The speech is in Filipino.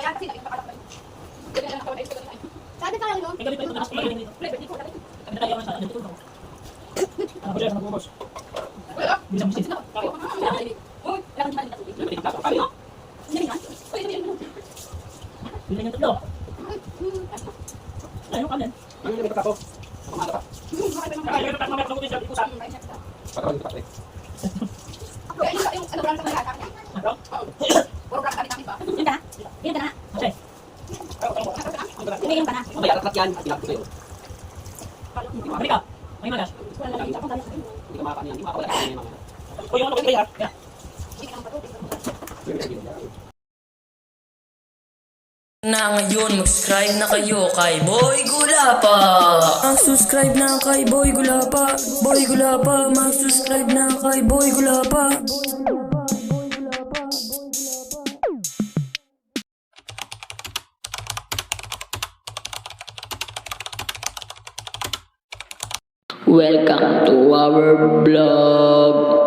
Sabi tayo, no? Ay, galit pa ito. Kami tayo naman sa akin. Ano ko siya? Ano ko, boss? Bilang bisit. Bilang yung tatlo. Ayun, kanin. Ano yung nagtatap ko? Kumada pa. Ay, yung tatlo mamaya pag-uwi siya. Ikusan. Patawag yung tatap eh. Ano? Yun ka na? Yun ka na? Kasi. Yun ka na? May alat yan. At tinapos sa'yo. Balik ka. May magas. Hindi ka makakaano yan. Hindi makakawala ka yan mamaya. O yung ano ko yung kaya. Na ngayon, mag-subscribe na kayo kay Boy Gulapa. Mag-subscribe na kay Boy Gulapa. Boy Gulapa, mag-subscribe na kay Boy Gulapa. Welcome to our vlog.